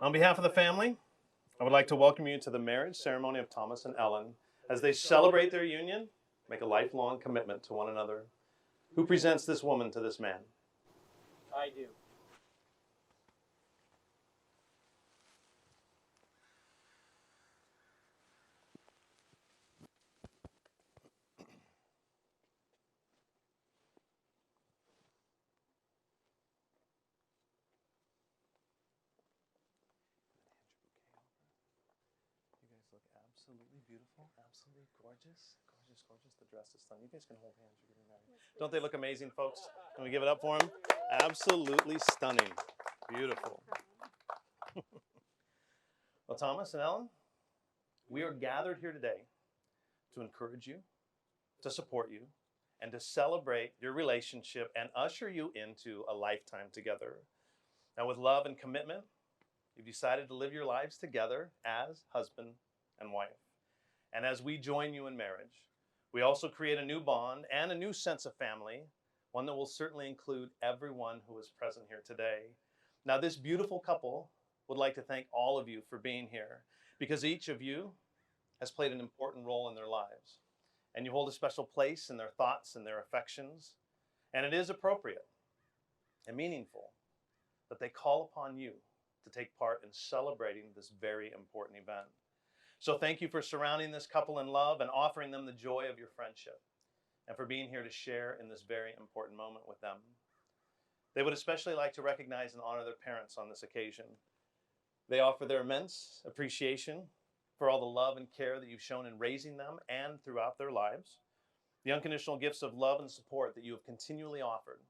On behalf of the family, I would like to welcome you to the marriage ceremony of Thomas and Ellen as they celebrate their union, make a lifelong commitment to one another. Who presents this woman to this man? I do. You guys look absolutely beautiful, absolutely gorgeous. Gorgeous, gorgeous. The dress is stunning. You guys can hold hands. You're getting married. Don't they look amazing, folks? Can we give it up for them? Absolutely stunning. Beautiful. Well, Thomas and Ellen, we are gathered here today to encourage you, to support you, and to celebrate your relationship and usher you into a lifetime together. Now, with love and commitment, you've decided to live your lives together as husband and wife. And as we join you in marriage, we also create a new bond and a new sense of family, one that will certainly include everyone who is present here today. Now, this beautiful couple would like to thank all of you for being here because each of you has played an important role in their lives. And you hold a special place in their thoughts and their affections. And it is appropriate and meaningful that they call upon you to take part in celebrating this very important event. So thank you for surrounding this couple in love and offering them the joy of your friendship and for being here to share in this very important moment with them. They would especially like to recognize and honor their parents on this occasion. They offer their immense appreciation for all the love and care that you've shown in raising them and throughout their lives. The unconditional gifts of love and support that you have continually offered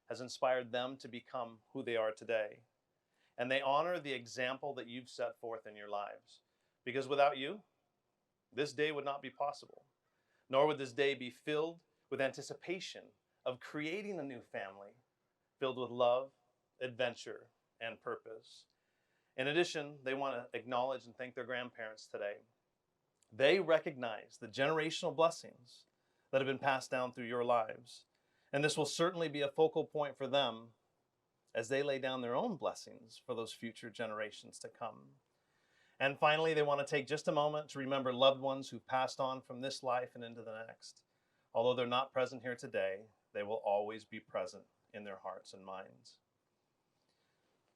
has inspired them to become who they are today. And they honor the example that you've set forth in your lives. Because without you, this day would not be possible, nor would this day be filled with anticipation of creating a new family filled with love, adventure, and purpose. In addition, they want to acknowledge and thank their grandparents today. They recognize the generational blessings that have been passed down through your lives. And this will certainly be a focal point for them as they lay down their own blessings for those future generations to come. And finally, they want to take just a moment to remember loved ones who've passed on from this life and into the next. Although they're not present here today, they will always be present in their hearts and minds.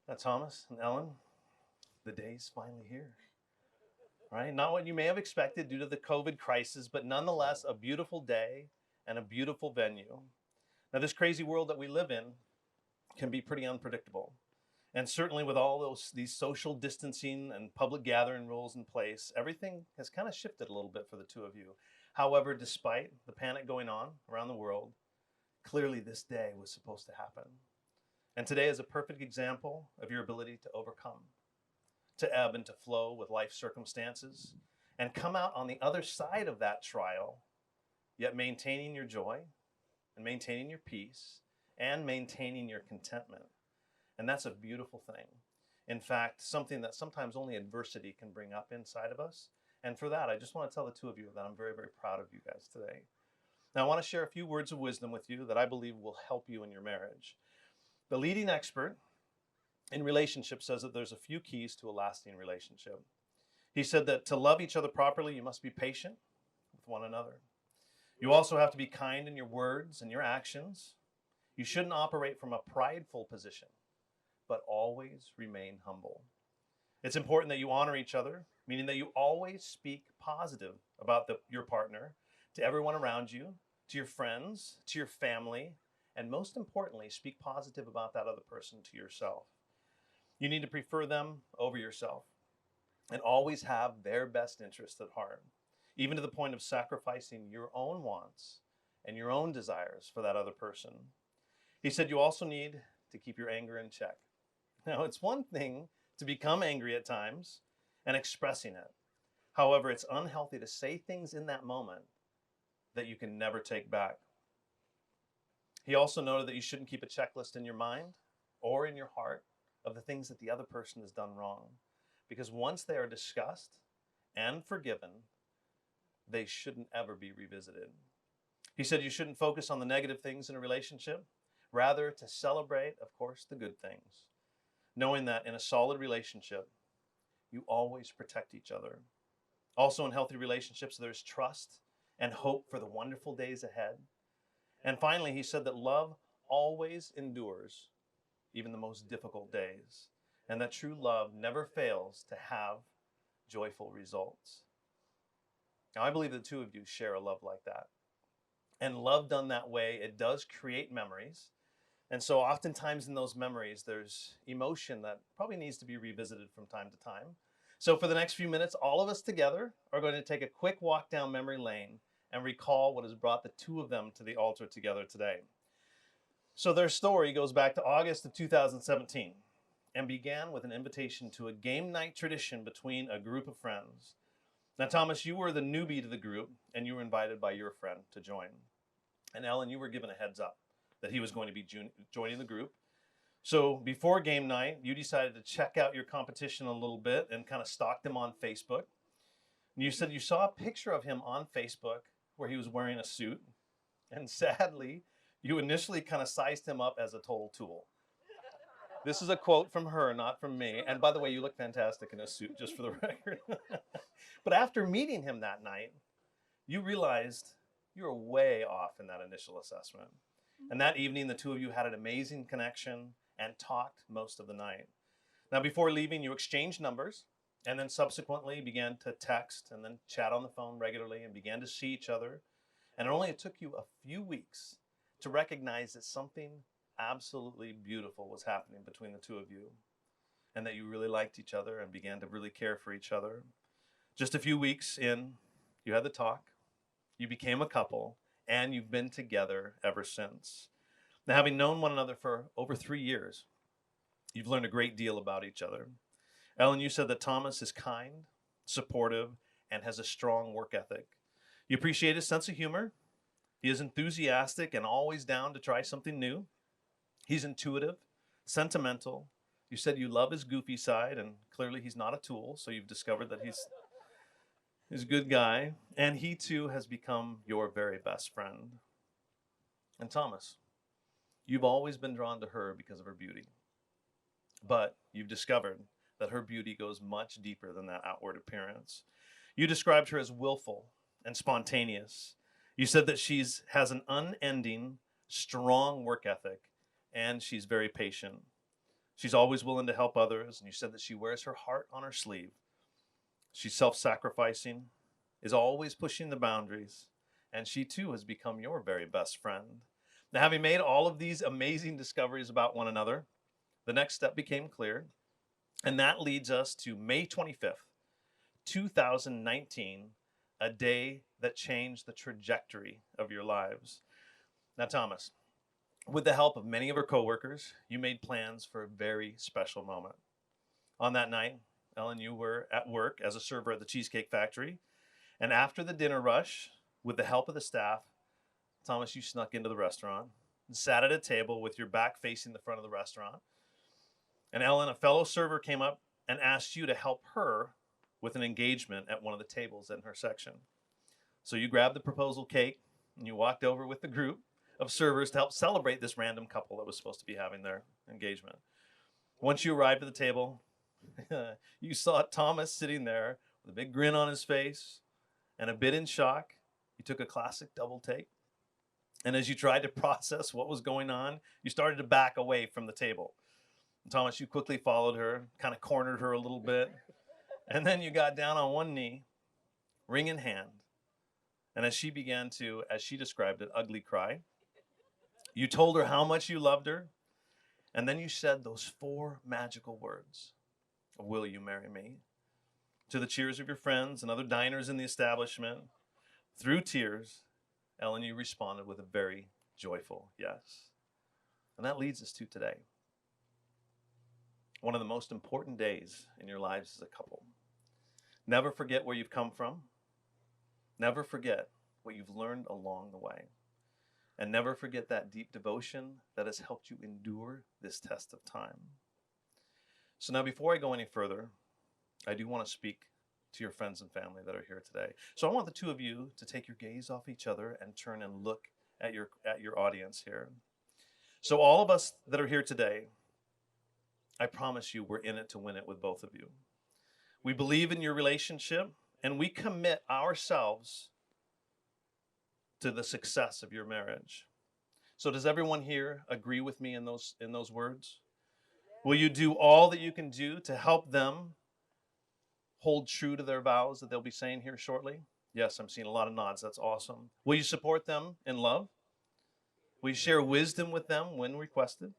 Now, Thomas and Ellen, the day's finally here. Right? Not what you may have expected due to the COVID crisis, but nonetheless, a beautiful day and a beautiful venue. Now, this crazy world that we live in can be pretty unpredictable. And certainly with all these social distancing and public gathering rules in place, everything has kind of shifted a little bit for the two of you. However, despite the panic going on around the world, clearly this day was supposed to happen. And today is a perfect example of your ability to overcome, to ebb and to flow with life circumstances, and come out on the other side of that trial, yet maintaining your joy and maintaining your peace and maintaining your contentment. And that's a beautiful thing. In fact, something that sometimes only adversity can bring up inside of us. And for that, I just want to tell the two of you that I'm very, very proud of you guys today. Now, I want to share a few words of wisdom with you that I believe will help you in your marriage. The leading expert in relationships says that there's a few keys to a lasting relationship. He said that to love each other properly, you must be patient with one another. You also have to be kind in your words and your actions. You shouldn't operate from a prideful position, but always remain humble. It's important that you honor each other, meaning that you always speak positive about your partner to everyone around you, to your friends, to your family, and most importantly, speak positive about that other person to yourself. You need to prefer them over yourself and always have their best interest at heart, even to the point of sacrificing your own wants and your own desires for that other person. He said you also need to keep your anger in check. Now, it's one thing to become angry at times and expressing it. However, it's unhealthy to say things in that moment that you can never take back. He also noted that you shouldn't keep a checklist in your mind or in your heart of the things that the other person has done wrong. Because once they are discussed and forgiven, they shouldn't ever be revisited. He said you shouldn't focus on the negative things in a relationship, rather to celebrate, of course, the good things. knowing that in a solid relationship, you always protect each other. Also, in healthy relationships, there's trust and hope for the wonderful days ahead. And finally, he said that love always endures even the most difficult days, and that true love never fails to have joyful results. Now, I believe the two of you share a love like that. And love done that way, it does create memories. And so oftentimes in those memories, there's emotion that probably needs to be revisited from time to time. So for the next few minutes, all of us together are going to take a quick walk down memory lane and recall what has brought the two of them to the altar together today. So their story goes back to August of 2017 and began with an invitation to a game night tradition between a group of friends. Now, Thomas, you were the newbie to the group, and you were invited by your friend to join. And Ellen, you were given a heads up that he was going to be joining the group. So before game night, you decided to check out your competition a little bit and kind of stalked him on Facebook. And you said you saw a picture of him on Facebook where he was wearing a suit. And sadly, you initially kind of sized him up as a total tool. This is a quote from her, not from me. And by the way, you look fantastic in a suit, just for the record. But after meeting him that night, you realized you were way off in that initial assessment. And that evening, the two of you had an amazing connection and talked most of the night. Now, before leaving, you exchanged numbers and then subsequently began to text and then chat on the phone regularly and began to see each other. And it took you a few weeks to recognize that something absolutely beautiful was happening between the two of you and that you really liked each other and began to really care for each other. Just a few weeks in, you had the talk, you became a couple, and you've been together ever since. Now, having known one another for over 3 years, you've learned a great deal about each other. Ellen, you said that Thomas is kind, supportive, and has a strong work ethic. You appreciate his sense of humor. He is enthusiastic and always down to try something new. He's intuitive, sentimental. You said you love his goofy side, and clearly he's not a tool, so you've discovered that he's a good guy. And he, too, has become your very best friend. And Thomas, you've always been drawn to her because of her beauty. But you've discovered that her beauty goes much deeper than that outward appearance. You described her as willful and spontaneous. You said that she has an unending, strong work ethic, and she's very patient. She's always willing to help others, and you said that she wears her heart on her sleeve. She's self-sacrificing, is always pushing the boundaries, and she too has become your very best friend. Now, having made all of these amazing discoveries about one another, the next step became clear, and that leads us to May 25th, 2019, a day that changed the trajectory of your lives. Now, Thomas, with the help of many of her coworkers, you made plans for a very special moment. On that night, Ellen, you were at work as a server at the Cheesecake Factory, and after the dinner rush, with the help of the staff, Thomas, you snuck into the restaurant and sat at a table with your back facing the front of the restaurant. And Ellen, a fellow server, came up and asked you to help her with an engagement at one of the tables in her section. So you grabbed the proposal cake and you walked over with the group of servers to help celebrate this random couple that was supposed to be having their engagement. Once you arrived at the table, you saw Thomas sitting there with a big grin on his face and a bit in shock. You took a classic double take. And as you tried to process what was going on, you started to back away from the table. And Thomas, you quickly followed her, kind of cornered her a little bit. And then you got down on one knee, ring in hand. And as she began to, as she described it, ugly cry, you told her how much you loved her. And then you said those 4 magical words. Will you marry me? To the cheers of your friends and other diners in the establishment, through tears, Ellen, you responded with a very joyful yes. And that leads us to today. One of the most important days in your lives as a couple. Never forget where you've come from. Never forget what you've learned along the way. And never forget that deep devotion that has helped you endure this test of time. So now, before I go any further, I do want to speak to your friends and family that are here today. So I want the two of you to take your gaze off each other and turn and look at your audience here. So all of us that are here today, I promise you we're in it to win it with both of you. We believe in your relationship, and we commit ourselves to the success of your marriage. So does everyone here agree with me in those words? Will you do all that you can do to help them hold true to their vows that they'll be saying here shortly? Yes, I'm seeing a lot of nods. That's awesome. Will you support them in love? Will you share wisdom with them when requested?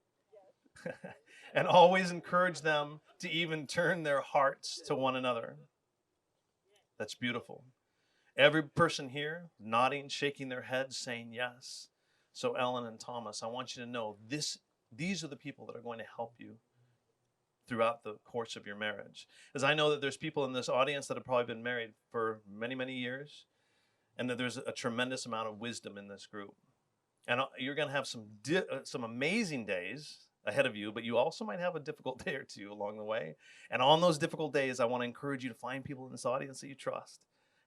And always encourage them to even turn their hearts to one another. That's beautiful. Every person here nodding, shaking their heads, saying yes. So Ellen and Thomas, I want you to know these are the people that are going to help you throughout the course of your marriage. As I know that there's people in this audience that have probably been married for many, many years, and that there's a tremendous amount of wisdom in this group. And you're going to have some amazing days ahead of you, but you also might have a difficult day or two along the way. And on those difficult days, I want to encourage you to find people in this audience that you trust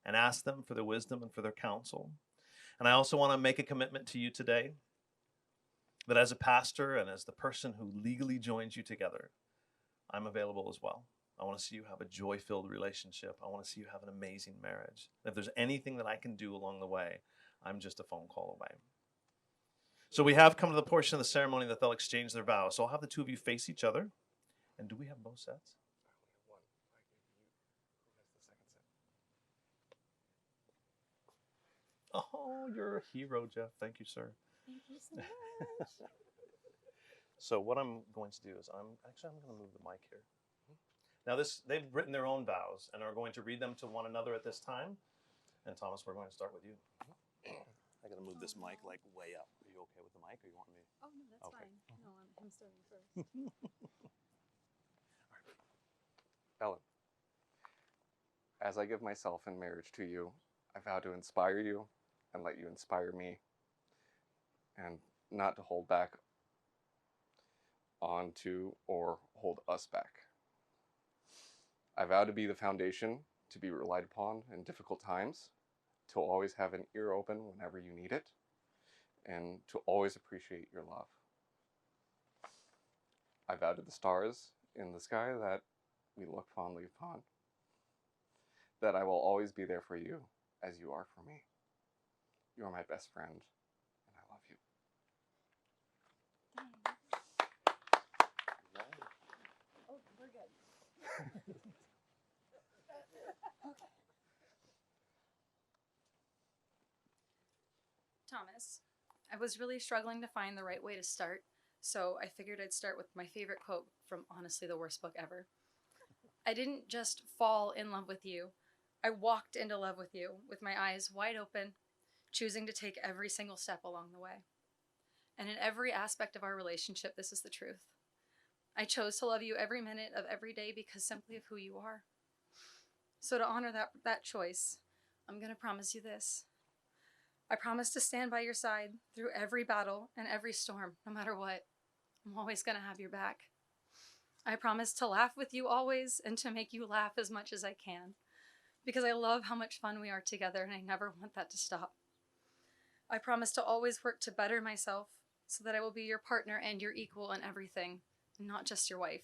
and ask them for their wisdom and for their counsel. And I also want to make a commitment to you today that as a pastor and as the person who legally joins you together, I'm available as well. I want to see you have a joy-filled relationship. I want to see you have an amazing marriage. And if there's anything that I can do along the way, I'm just a phone call away. So we have come to the portion of the ceremony that they'll exchange their vows. So I'll have the two of you face each other. And do we have both sets? One. Who has the second set? Oh, you're a hero, Jeff. Thank you, sir. Thank you so much. So what I'm going to do is I'm going to move the mic here. Now they've written their own vows and are going to read them to one another at this time. And Thomas, we're going to start with you. I got to move this mic like way up. Are you okay with the mic, or you want me? Oh, no, that's Okay. fine. No, I'm starting first. Ellen, as I give myself in marriage to you, I vow to inspire you and let you inspire me, and not to hold back on to or hold us back. I vow to be the foundation to be relied upon in difficult times, to always have an ear open whenever you need it, and to always appreciate your love. I vow to the stars in the sky that we look fondly upon, that I will always be there for you as you are for me. You are my best friend, and I love you. Oh, we're good. Thomas, I was really struggling to find the right way to start, so I figured I'd start with my favorite quote from honestly the worst book ever. I didn't just fall in love with you. I walked into love with you with my eyes wide open, choosing to take every single step along the way. And in every aspect of our relationship, this is the truth. I chose to love you every minute of every day because simply of who you are. So to honor that choice, I'm going to promise you this. I promise to stand by your side through every battle and every storm, no matter what. I'm always going to have your back. I promise to laugh with you always and to make you laugh as much as I can, because I love how much fun we are together and I never want that to stop. I promise to always work to better myself so that I will be your partner and your equal in everything, not just your wife.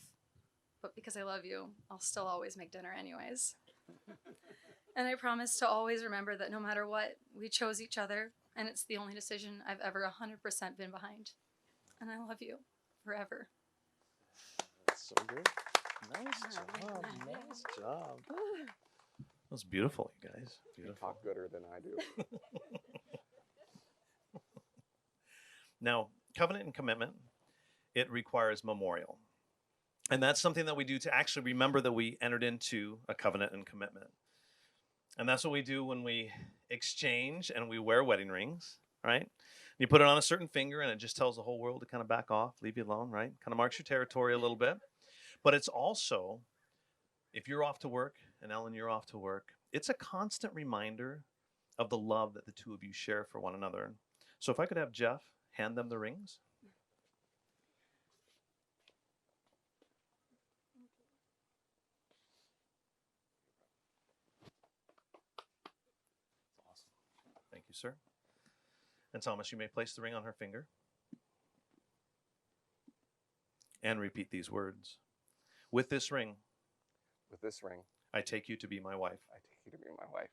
But because I love you, I'll still always make dinner anyways. And I promise to always remember that no matter what, we chose each other, and it's the only decision I've ever 100% been behind. And I love you forever. That's so good. Nice job. Nice job. That was beautiful, you guys. You Beautiful. talk gooder than I do. Now, covenant and commitment, it requires memorial. And that's something that we do to actually remember that we entered into a covenant and commitment. And that's what we do when we exchange and we wear wedding rings, right? You put it on a certain finger and it just tells the whole world to kind of back off, leave you alone, right? Kind of marks your territory a little bit. But it's also, if you're off to work and Ellen, you're off to work, it's a constant reminder of the love that the two of you share for one another. So if I could have Jeff hand them the rings. Awesome. Thank you, sir. And Thomas, you may place the ring on her finger. And repeat these words. With this ring, With this ring, I take you to be my wife. I take you to be my wife.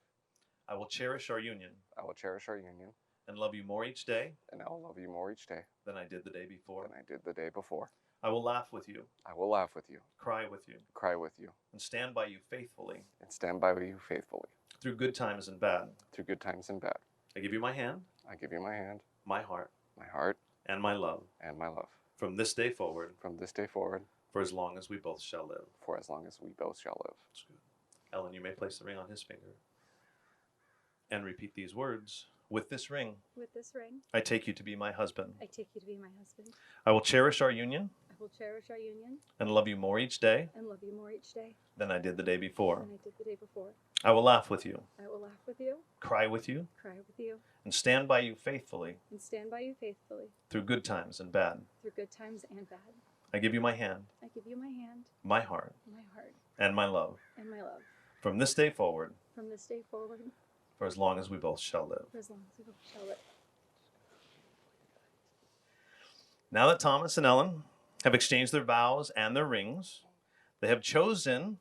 I will cherish our union I will cherish our union, and love you more each day and I will love you more each day than I did the day before. than I did the day before. I will laugh with you, I will laugh with you, cry with you, cry with you, and stand by you faithfully and stand by you faithfully through good times and bad. through good times and bad. I give you my hand, I give you my hand, my heart, my heart, and my love and my love. from this day forward From this day forward, for as long as we both shall live. for as long as we both shall live. That's good. Ellen, you may place the ring on his finger and repeat these words. With this ring, With this ring, I take you to be my husband. I take you to be my husband. I will cherish our union I will cherish our union and love you more each day and love you more each day than I did the day before. than I did the day before. I will laugh with you, I will laugh with you, cry with you, cry with you, and stand by you faithfully and stand by you faithfully through good times and bad. through good times and bad. I give you my hand, I give you my hand, my heart, my heart, and my love and my love from this day forward from this day forward for as long as we both shall live. for as long as we both shall live. Now that Thomas and Ellen have exchanged their vows and their rings, they have chosen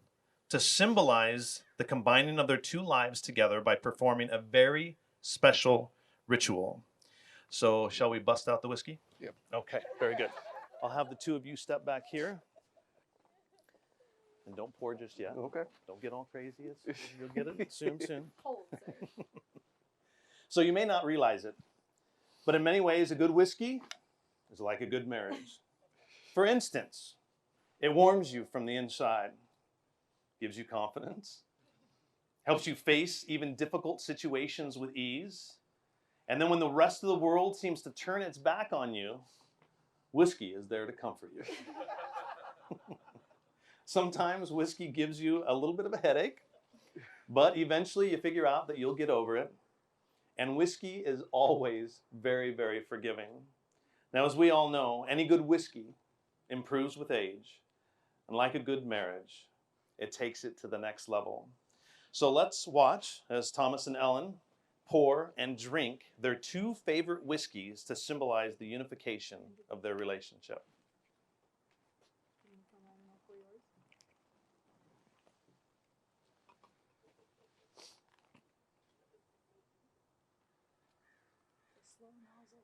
to symbolize the combining of their two lives together by performing a very special ritual. So, shall we bust out the whiskey? Yep. Okay, very good. I'll have the two of you step back here. And don't pour just yet. Okay. Don't get all crazy. You'll get it soon. Hold, sir. So you may not realize it, but in many ways, a good whiskey is like a good marriage. For instance, it warms you from the inside, gives you confidence, helps you face even difficult situations with ease. And then when the rest of the world seems to turn its back on you, whiskey is there to comfort you. Sometimes whiskey gives you a little bit of a headache, but eventually you figure out that you'll get over it. And whiskey is always very, very forgiving. Now, as we all know, any good whiskey improves with age. And like a good marriage, it takes it to the next level. So let's watch as Thomas and Ellen pour and drink their two favorite whiskeys to symbolize the unification of their relationship. Slow nozzle.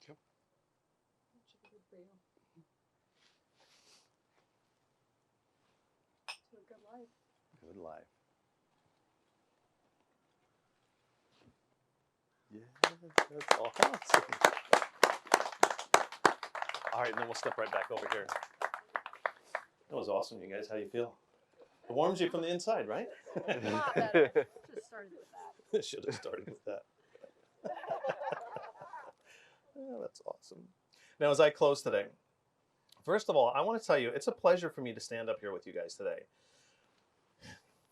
Yep. That should be good for you. To a good life. Good life. Yeah, that's awesome. All right, and then we'll step right back over here. That was awesome, you guys. How you feel? It warms you from the inside, right? A lot better. Should have started with that. Should have started with that. Oh, that's awesome. Now, as I close today, first of all, I want to tell you, it's a pleasure for me to stand up here with you guys today.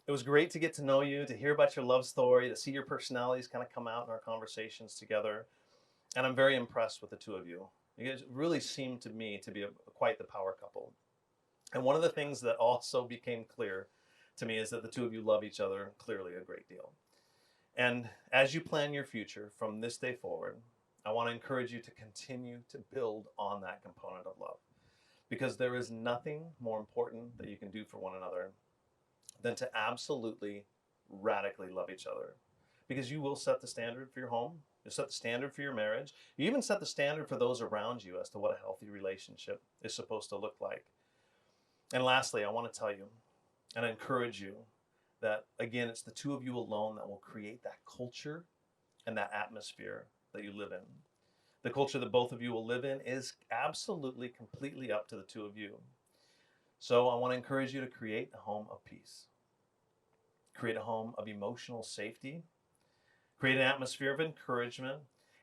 It was great to get to know you, to hear about your love story, to see your personalities kind of come out in our conversations together. And I'm very impressed with the two of you. You guys really seem to me to be quite the power couple. And one of the things that also became clear to me is that the two of you love each other clearly a great deal. And as you plan your future from this day forward, I want to encourage you to continue to build on that component of love. Because there is nothing more important that you can do for one another than to absolutely radically love each other. Because you will set the standard for your home, you set the standard for your marriage, you even set the standard for those around you as to what a healthy relationship is supposed to look like. And lastly, I want to tell you and encourage you that, again, it's the two of you alone that will create that culture and that atmosphere that you live in. The culture that both of you will live in is absolutely, completely up to the two of you. So I want to encourage you to create a home of peace. Create a home of emotional safety. Create an atmosphere of encouragement.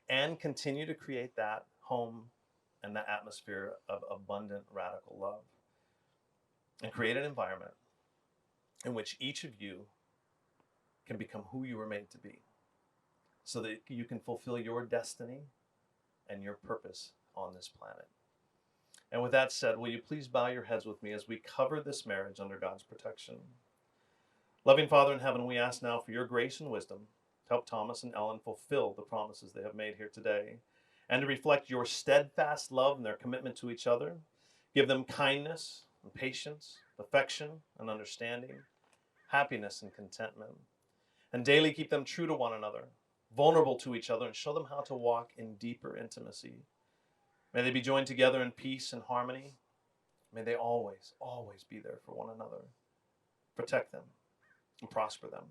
And continue to create that home and that atmosphere of abundant, radical love. And create an environment in which each of you can become who you were made to be, so that you can fulfill your destiny and your purpose on this planet. And with that said, will you please bow your heads with me as we cover this marriage under God's protection? Loving Father in heaven, we ask now for your grace and wisdom to help Thomas and Ellen fulfill the promises they have made here today, and to reflect your steadfast love and their commitment to each other. Give them kindness and patience affection and understanding, happiness and contentment. And daily keep them true to one another, vulnerable to each other, and show them how to walk in deeper intimacy. May they be joined together in peace and harmony. May they always, always be there for one another. Protect them and prosper them.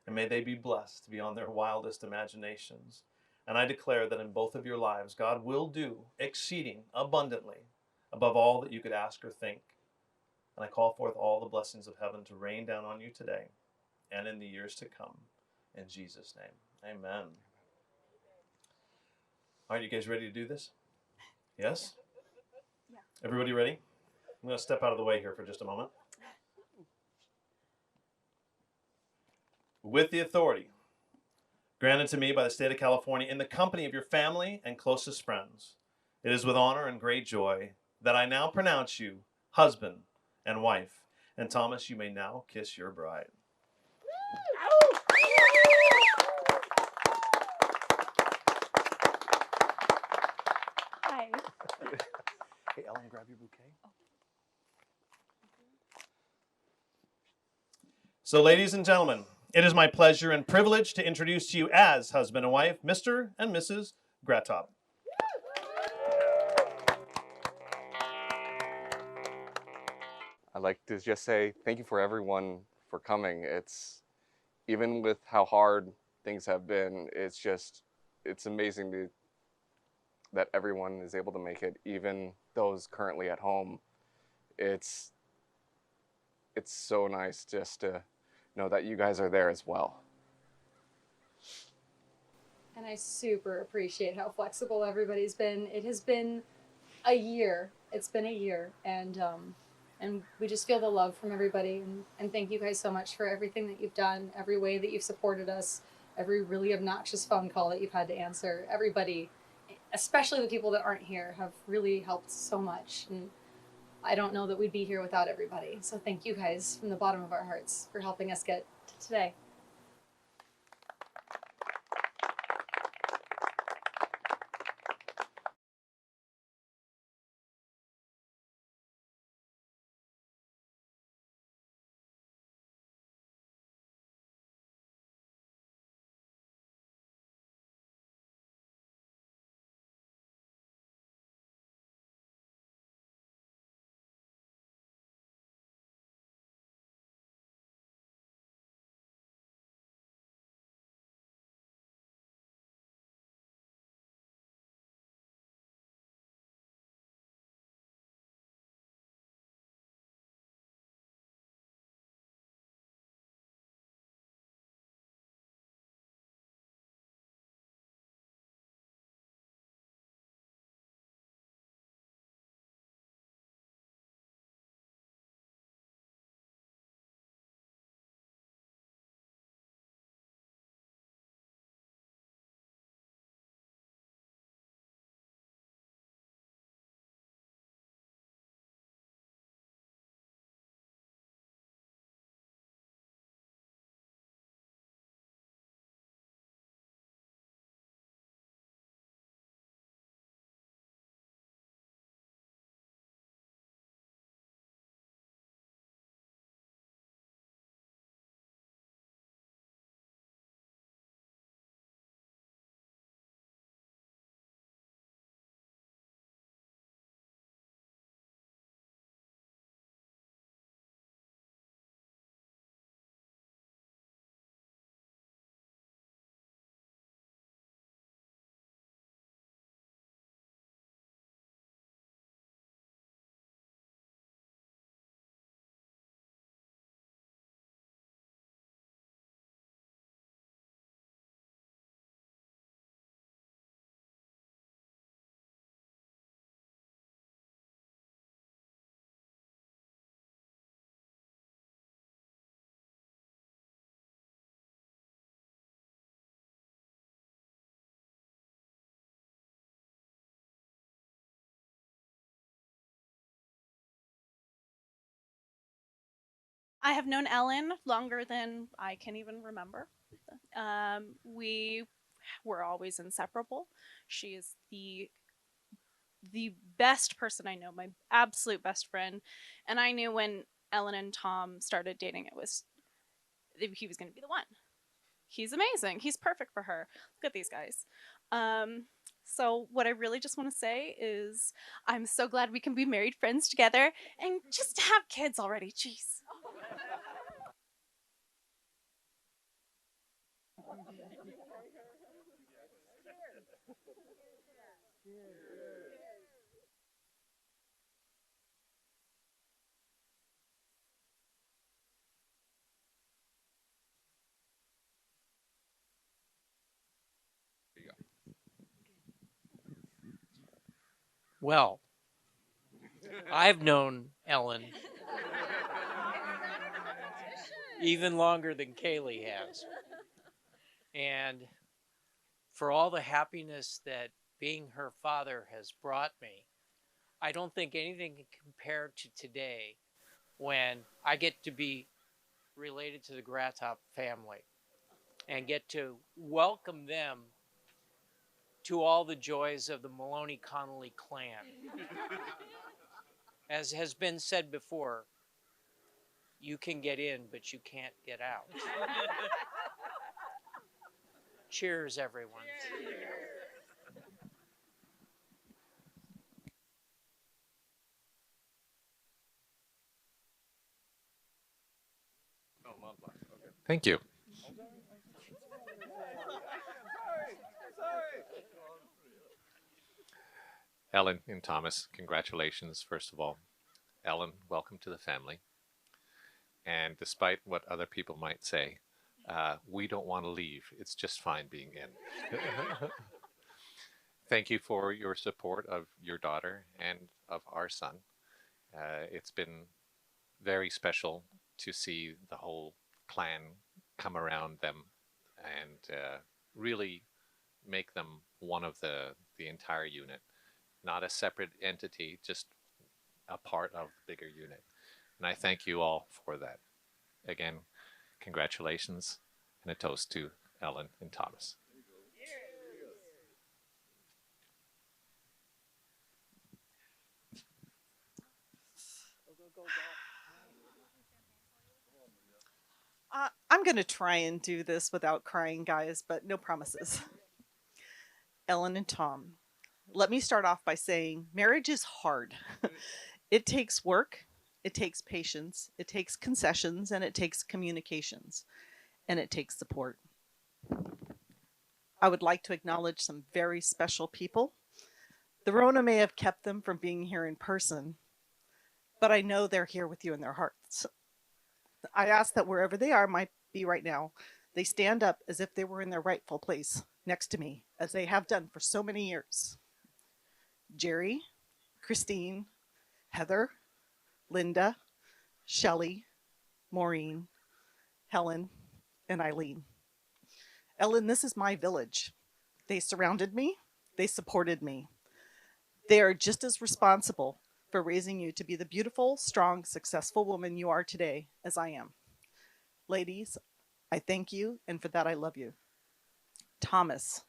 And may they be blessed beyond their wildest imaginations. And I declare that in both of your lives, God will do exceeding abundantly above all that you could ask or think. And I call forth all the blessings of heaven to rain down on you today and in the years to come. In Jesus' name, amen. All right, you guys ready to do this? Yes? Yeah. Everybody ready? I'm going to step out of the way here for just a moment. With the authority granted to me by the state of California in the company of your family and closest friends, it is with honor and great joy that I now pronounce you husband and wife. And Thomas, you may now kiss your bride. Hi. Hey, Ellen, grab your bouquet. So, ladies and gentlemen, it is my pleasure and privilege to introduce to you as husband and wife, Mr. and Mrs. Gratop. I'd like to just say thank you for everyone for coming. It's even with how hard things have been, it's amazing that everyone is able to make it, even those currently at home. It's so nice just to know that you guys are there as well. And I super appreciate how flexible everybody's been. It has been a year. It's been a year, and we just feel the love from everybody. And thank you guys so much for everything that you've done, every way that you've supported us, every really obnoxious phone call that you've had to answer. Everybody, especially the people that aren't here, have really helped so much. And I don't know that we'd be here without everybody. So thank you guys from the bottom of our hearts for helping us get to today. I have known Ellen longer than I can even remember. We were always inseparable. She is the best person I know, my absolute best friend. And I knew when Ellen and Tom started dating, he was going to be the one. He's amazing. He's perfect for her. Look at these guys. So what I really just want to say is I'm so glad we can be married friends together and just have kids already. Jeez. Well, I've known Ellen even longer than Kaylee has. And for all the happiness that being her father has brought me, I don't think anything can compare to today when I get to be related to the Gratop family and get to welcome them to all the joys of the Maloney Connolly clan. As has been said before, you can get in, but you can't get out. Cheers, everyone. Thank you. Ellen and Thomas, congratulations, first of all. Ellen, welcome to the family. And despite what other people might say, we don't want to leave. It's just fine being in. Thank you for your support of your daughter and of our son. It's been very special to see the whole clan come around them and really make them one of the entire unit, not a separate entity, just a part of the bigger unit. And I thank you all for that. Again, congratulations and a toast to Ellen and Thomas. I'm going to try and do this without crying, guys, but no promises. Ellen and Tom, let me start off by saying marriage is hard. It takes work, it takes patience, it takes concessions, and it takes communications, and it takes support. I would like to acknowledge some very special people. The Rona may have kept them from being here in person, but I know they're here with you in their hearts. I ask that wherever they are, might be right now, they stand up as if they were in their rightful place next to me, as they have done for so many years. Jerry, Christine, Heather, Linda, Shelley, Maureen, Helen, and Eileen. Ellen, this is my village. They surrounded me. They supported me. They are just as responsible for raising you to be the beautiful, strong, successful woman you are today as I am. Ladies, I thank you, and for that I love you. Thomas,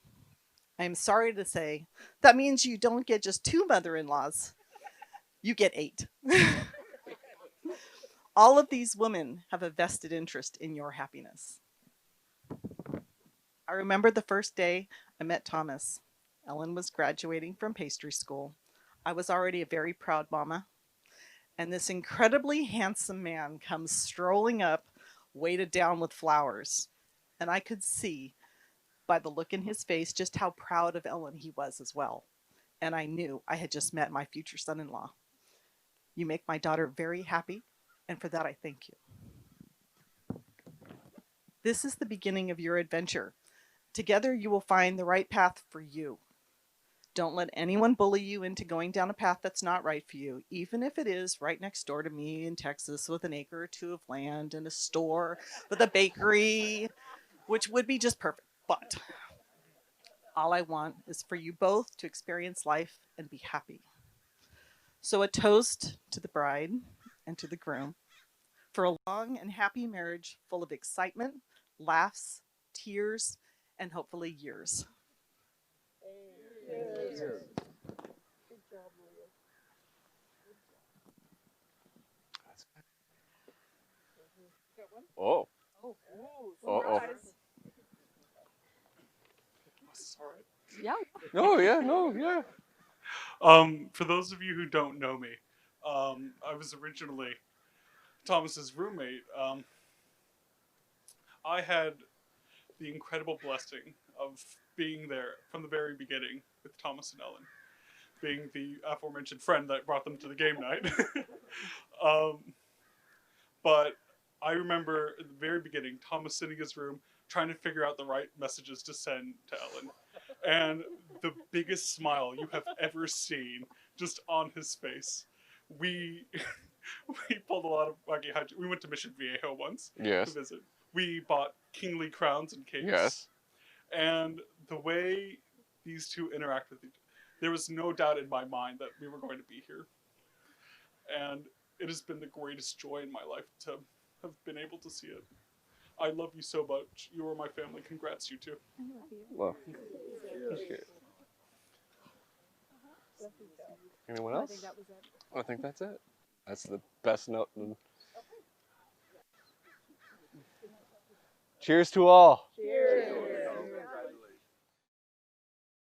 I am sorry to say that means you don't get just 2 mother-in-laws. You get 8. All of these women have a vested interest in your happiness. I remember the first day I met Thomas. Ellen was graduating from pastry school. I was already a very proud mama. And this incredibly handsome man comes strolling up, weighted down with flowers. And I could see by the look in his face just how proud of Ellen he was as well. And I knew I had just met my future son-in-law. You make my daughter very happy, and for that I thank you. This is the beginning of your adventure. Together you will find the right path for you. Don't let anyone bully you into going down a path that's not right for you, even if it is right next door to me in Texas with an acre or 2 of land and a store with a bakery, which would be just perfect. But all I want is for you both to experience life and be happy. So a toast to the bride and to the groom for a long and happy marriage full of excitement, laughs, tears, and hopefully years. Oh. Uh-oh. Yeah. No, yeah, no, yeah. For those of you who don't know me, I was originally Thomas's roommate. I had the incredible blessing of being there from the very beginning with Thomas and Ellen, being the aforementioned friend that brought them to the game night. But I remember at the very beginning, Thomas sitting in his room trying to figure out the right messages to send to Ellen. And the biggest smile you have ever seen just on his face. We pulled a lot of wacky hijinks. We went to Mission Viejo once Yes. to visit. We bought kingly crowns and capes. Yes. And the way these two interact with each other, there was no doubt in my mind that we were going to be here. And it has been the greatest joy in my life to have been able to see it. I love you so much. You are my family. Congrats, you two. Well, okay. Anyone else? I think that's it. That's the best note. Cheers to all.